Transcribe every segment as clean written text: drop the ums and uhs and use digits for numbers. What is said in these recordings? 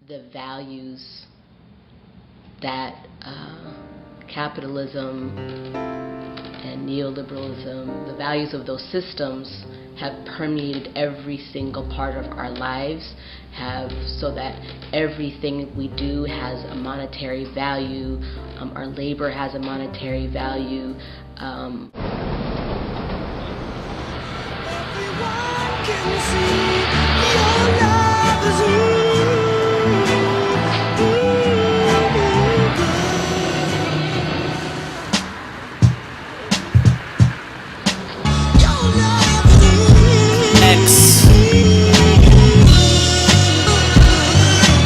the values that capitalism and neoliberalism, the values of those systems have permeated every single part of our lives, so that everything we do has a monetary value, our labor has a monetary value. Everyone can see your love is real.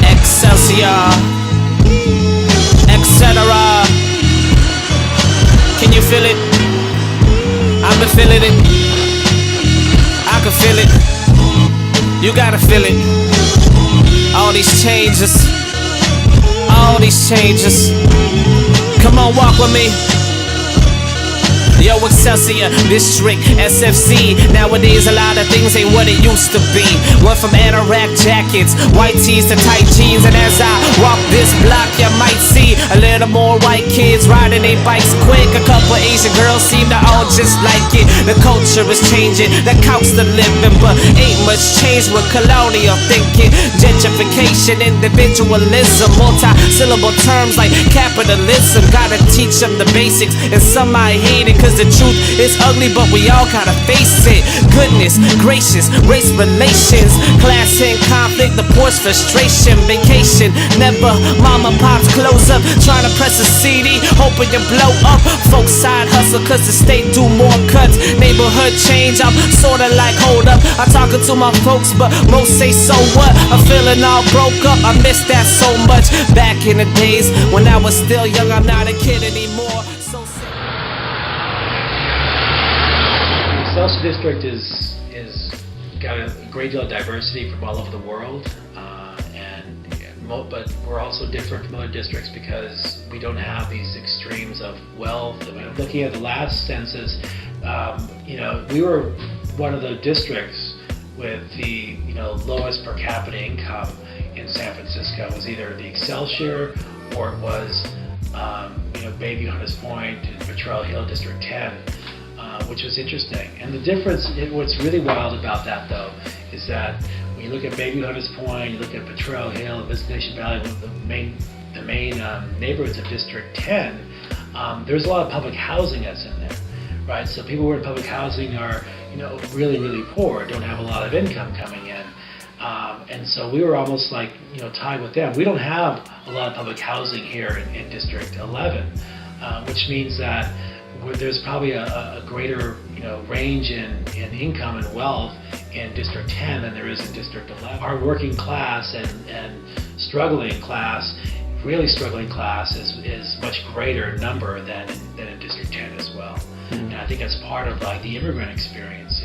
Excelsior, etc. Can you feel it? I've been feeling it. I can feel it. You gotta feel it. All these changes. All these changes. Come on, walk with me. Yo, Excelsior, District, SFC. Nowadays a lot of things ain't what it used to be. Went from anorak jackets, white tees to tight jeans. And as I walk this block, you might see a little more white kids riding their bikes quick. A couple Asian girls seem to all just like it. The culture is changing, the cost of living, but ain't much change with colonial thinking. Gentrification, individualism, multi-syllable terms like capitalism. Gotta teach them the basics, and some might hate it, cause the truth is ugly, but we all gotta face it. Goodness gracious, race relations, class and conflict, the poor's frustration. Vacation, never mama pops close up, trying to press a CD, hoping you blow up. Folks side hustle cause the state do more cuts. Neighborhood change, I'm sorta like hold up. I'm talking to my folks, but most say so what. I'm feeling all broke up, I miss that so much. Back in the days when I was still young, I'm not a kid anymore. So Excelsior District is got a great deal of diversity from all over the world, but we're also different from other districts because we don't have these extremes of wealth. I mean, looking at the last census, we were one of the districts with the lowest per capita income in San Francisco. It was either the Excelsior or it was Bayview, Hunters Point, and Potrero Hill, District 10. Which was interesting. And the difference, what's really wild about that though, is that when you look at Bayview, Hunters Point, you look at Potrero Hill, Visitation Valley, the main neighborhoods of District 10, there's a lot of public housing that's in there, right? So people who are in public housing are, really, really poor, don't have a lot of income coming in. And so we were almost like, tied with them. We don't have a lot of public housing here in District 11, which means that there's probably a greater range in income and wealth in District 10 than there is in District 11. Our working class and struggling class, really struggling class, is much greater number than in District 10 as well. And I think that's part of like the immigrant experience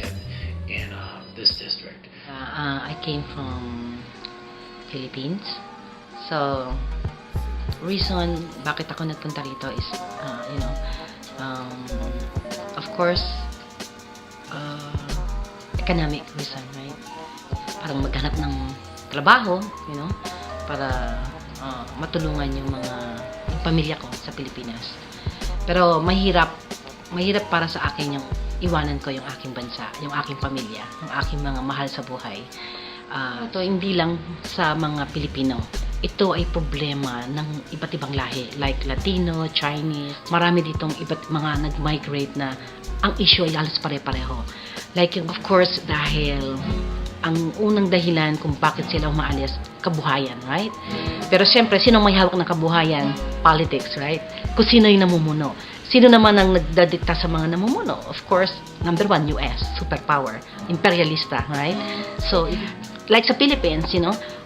in this district. I came from Philippines, so reason bakit ako nagpunta rito is of course, economic reason, right? Parang maghanap ng trabaho, para matulungan yung pamilya ko sa Pilipinas. Pero mahirap para sa akin yung iwanan ko yung aking bansa, yung aking pamilya, yung aking mga mahal sa buhay. Ito hindi lang sa mga Pilipino. Ito ay problema ng iba't ibang lahi, like Latino, Chinese. Marami ditong iba't mga nag-migrate na ang issue ay halos pare-pareho. Like, of course, dahil ang unang dahilan kung bakit sila umaalis, kabuhayan, right? Pero siyempre, sino may hawak ng kabuhayan? Politics, right? Kung sino yung namumuno. Sino naman ang nagdadikta sa mga namumuno? Of course, number one, US, superpower, imperialista, right? So, like sa Philippines,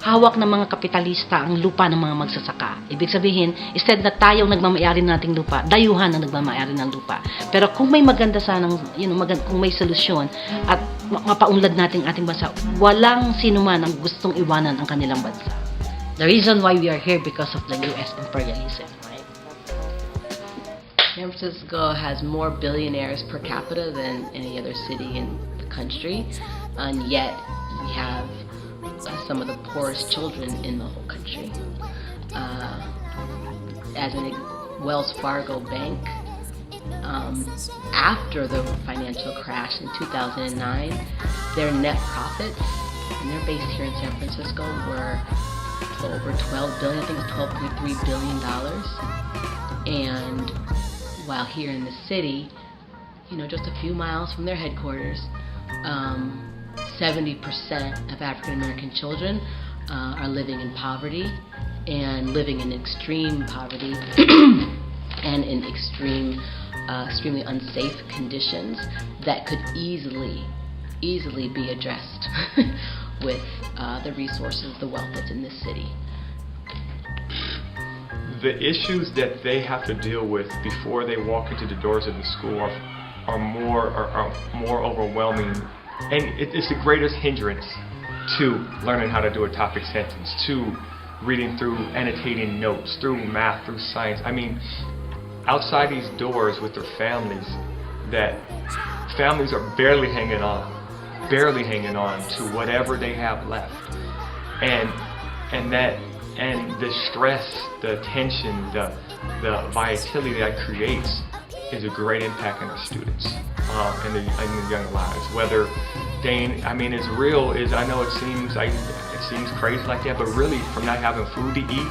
hawak ng mga kapitalista ang lupa ng mga magsasaka. Ibig sabihin, instead na tayong nagmamayari ng ating lupa, dayuhan ang nagmamayari ng lupa. Pero kung may maganda sanang, kung may solusyon at mapaunlad natin ating bansa, walang sino man ang gustong iwanan ang kanilang bansa. The reason why we are here because of the US imperialism, right? San Francisco has more billionaires per capita than any other city in the country, and yet we have some of the poorest children in the whole country. As an Wells Fargo Bank, after the financial crash in 2009, their net profits, and they're based here in San Francisco, were over $12 billion. I think it was $12.3 billion. And while here in the city, just a few miles from their headquarters, 70% of African American children are living in poverty and living in extreme poverty and in extremely unsafe conditions that could easily be addressed with the resources, the wealth that's in this city. The issues that they have to deal with before they walk into the doors of the school are more overwhelming, and it's the greatest hindrance to learning how to do a topic sentence, to reading through, annotating notes, through math, through science. I mean, outside these doors with their families, that families are barely hanging on to whatever they have left, and the stress, the tension, the volatility that creates is a great impact on our students in the young lives. Whether it's real. I know it seems crazy like that, but really, from not having food to eat,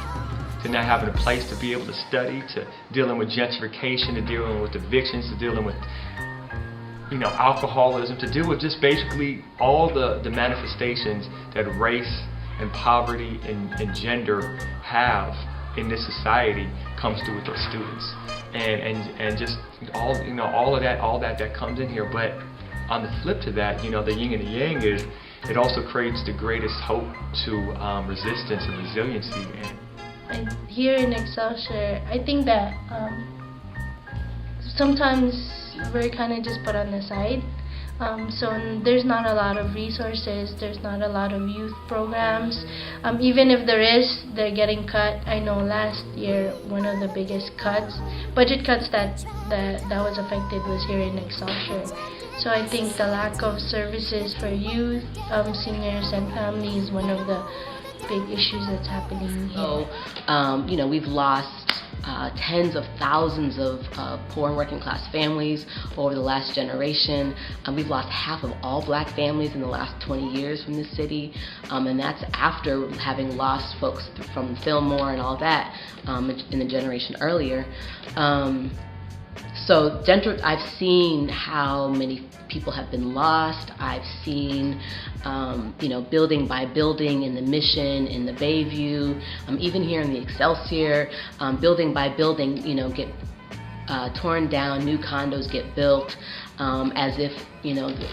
to not having a place to be able to study, to dealing with gentrification, to dealing with evictions, to dealing with alcoholism, to deal with just basically all the manifestations that race and poverty and gender have in this society comes through with our students, and just all of that comes in here. But on the flip to that, the yin and the yang is it also creates the greatest hope to resistance and resiliency. And here in Excelsior, I think that sometimes we're kind of just put on the side. So there's not a lot of resources, there's not a lot of youth programs. Even if there is, they're getting cut. I know last year one of the biggest budget cuts that was affected was here in Excelsior. So I think the lack of services for youth, seniors and families is one of the big issues that's happening here. So, we've lost tens of thousands of poor and working class families over the last generation. We've lost half of all black families in the last 20 years from this city, and that's after having lost folks from Fillmore and all that in the generation earlier. So I've seen how many people have been lost. I've seen, building by building in the Mission, in the Bayview, even here in the Excelsior, building by building, get torn down, new condos get built, as if,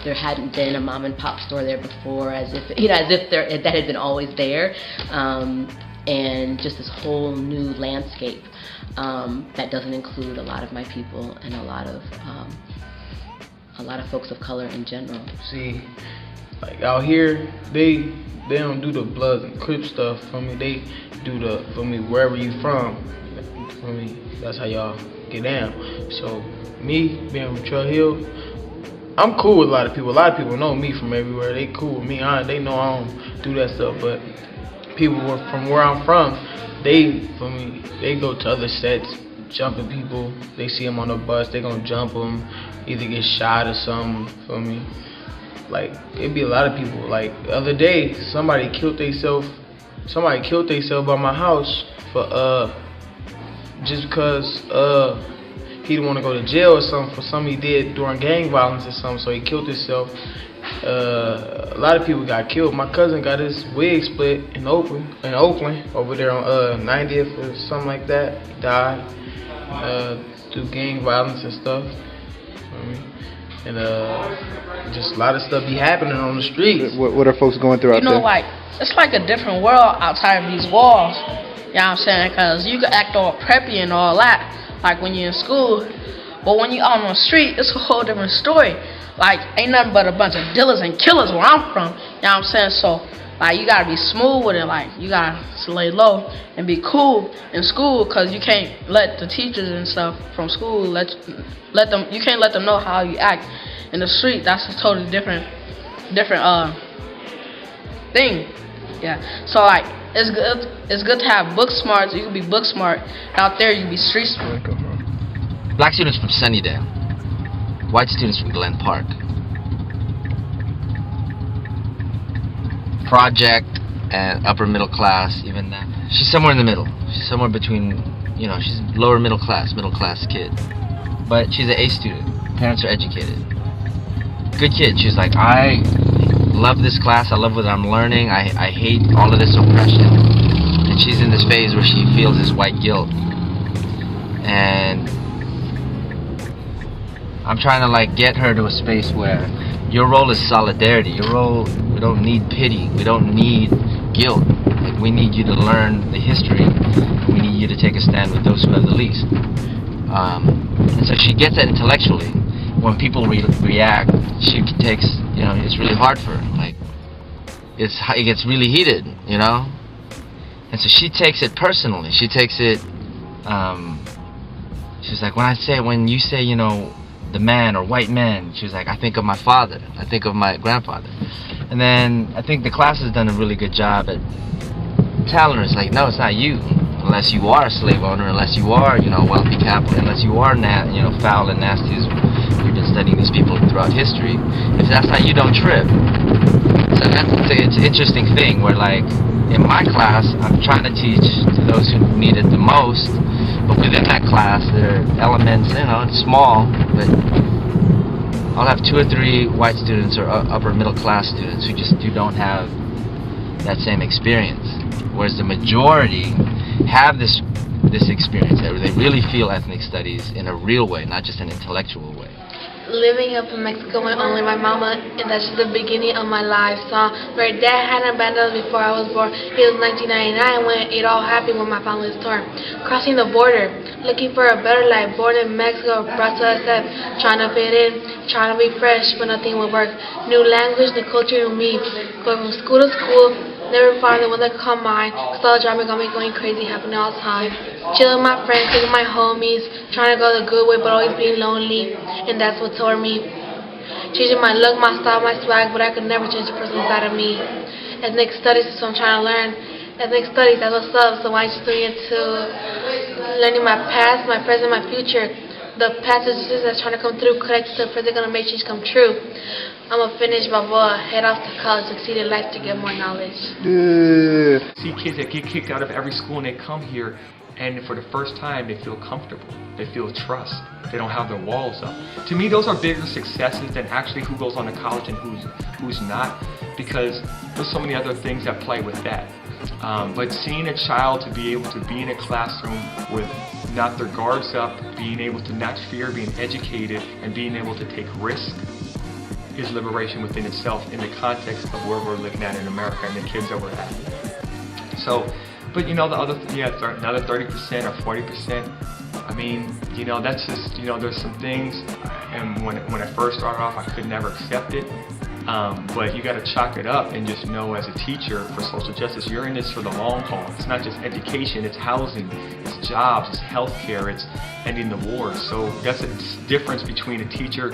there hadn't been a mom and pop store there before, as if that had been always there, and just this whole new landscape that doesn't include a lot of my people and a lot of folks of color in general. See, like out here, they don't do the Bloods and Crips stuff for me. They do wherever you from. For me, that's how y'all get down. So me being from Trail Hill, I'm cool with a lot of people. A lot of people know me from everywhere. They cool with me. They know I don't do that stuff. But people from where I'm from, they go to other sets, jumping people. They see them on the bus, they gonna jump them, either get shot or something. For me, like it'd be a lot of people. Like the other day, somebody killed themselves by my house for just because he didn't want to go to jail or something for something he did during gang violence or something. So he killed himself. A lot of people got killed. My cousin got his wig split in Oakland over there on 90th or something like that. He died through gang violence and stuff. And just a lot of stuff be happening on the streets. What are folks going through out there? Like, it's like a different world outside of these walls. You know what I'm saying? Because you can act all preppy and all that, like when you're in school. But when you're out on the street, it's a whole different story. Like, ain't nothing but a bunch of dealers and killers where I'm from. You know what I'm saying? So, like, you gotta be smooth with it. Like, you gotta lay low and be cool in school, because you can't let the teachers and stuff from school you can't let them know how you act in the street. That's a totally different thing. Yeah. So like it's good to have book smart. So you can be book smart. Out there you can be street smart. Black students from Sunnydale, white students from Glen Park. Project and upper middle class, even now. She's somewhere in the middle. She's somewhere between, you know, she's lower middle class kid. But she's an A student. Parents are educated. Good kid. She's like, I love this class. I love what I'm learning. I hate all of this oppression. And she's in this phase where she feels this white guilt. And I'm trying to like get her to a space where your role is solidarity. Your role, we don't need pity. We don't need guilt. Like, we need you to learn the history. We need you to take a stand with those who have the least. And so she gets that intellectually. When people react, she takes, you know, it's really hard for her. Like, it gets really heated, you know? And so she takes it personally. She takes it, she's like, when you say, you know, the man or white man, she was like, I think of my father, I think of my grandfather. And then I think the class has done a really good job at telling her, it's like, no, it's not you, unless you are a slave owner, unless you are, you know, wealthy capitalist, unless you are, you know, foul and nasty as we've been studying these people throughout history. If that's not you, don't trip. So it's an interesting thing where, like, in my class, I'm trying to teach to those who need it the most. But within that class, there are elements, you know, it's small, but I'll have 2 or 3 white students or upper middle class students who don't have that same experience. Whereas the majority have this experience, where they really feel ethnic studies in a real way, not just an intellectual way. Living up in Mexico with only my mama, and that's just the beginning of my life. So my dad had abandoned us before I was born. It was 1999 when it all happened when my family was torn. Crossing the border, looking for a better life. Born in Mexico, brought to SF, trying to fit in, trying to be fresh, but nothing would work. New language, new culture, new me. Going from school to school, never found the one that caught mine. Cause all the drama got me going crazy, happening all the time. Chilling with my friends, taking my homies, trying to go the good way, but always being lonely. And that's what tore me. Changing my look, my style, my swag, but I could never change the person inside of me. Ethnic studies is what I'm trying to learn. Ethnic studies, that's what's up. So why just doing it to learning my past, my present, my future. The past is just that's trying to come through, connect to the present, gonna make change come true. I'm gonna finish my boy, head off to college, succeed in life to get more knowledge. See kids that get kicked out of every school and they come here, and for the first time they feel comfortable, they feel trust, they don't have their walls up. To me, those are bigger successes than actually who goes on to college and who's not, because there's so many other things that play with that. But seeing a child to be able to be in a classroom with not their guards up, being able to not fear, being educated, and being able to take risk is liberation within itself in the context of where we're looking at in America and the kids that we're having. So, but you know, the other, another 30% or 40%, I mean, you know, that's just, you know, there's some things, and when I first started off, I could never accept it. But you got to chalk it up and just know, as a teacher for social justice, you're in this for the long haul. It's not just education, it's housing, it's jobs, it's healthcare, it's ending the wars. So that's a difference between a teacher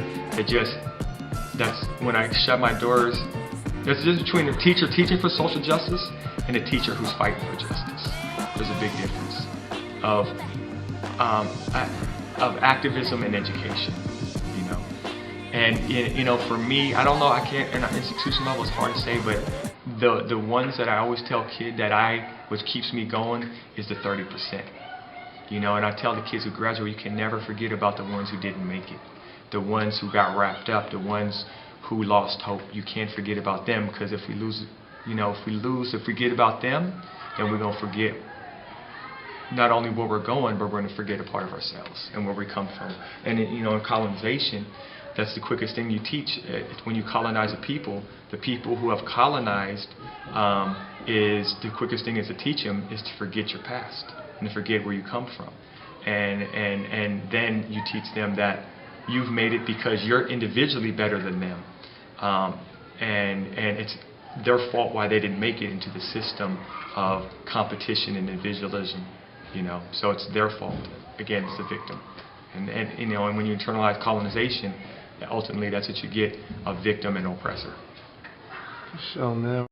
that's when I shut my doors. There's a difference between a teacher teaching for social justice and a teacher who's fighting for justice. There's a big difference of activism and education. And you know, for me, I don't know, I can't, in an institution level, it's hard to say, but the ones that I always tell kids which keeps me going, is the 30%. You know, and I tell the kids who graduate, you can never forget about the ones who didn't make it, the ones who got wrapped up, the ones who lost hope. You can't forget about them, because if we lose, if we forget about them, then we're gonna forget not only where we're going, but we're gonna forget a part of ourselves and where we come from. And you know, in colonization, that's the quickest thing you teach. When you colonize a people, the people who have colonized, is the quickest thing is to teach them is to forget your past and to forget where you come from, and then you teach them that you've made it because you're individually better than them, and it's their fault why they didn't make it into the system of competition and individualism. So it's their fault. Again, it's the victim, and when you internalize colonization, ultimately that's what you get, a victim and oppressor. So now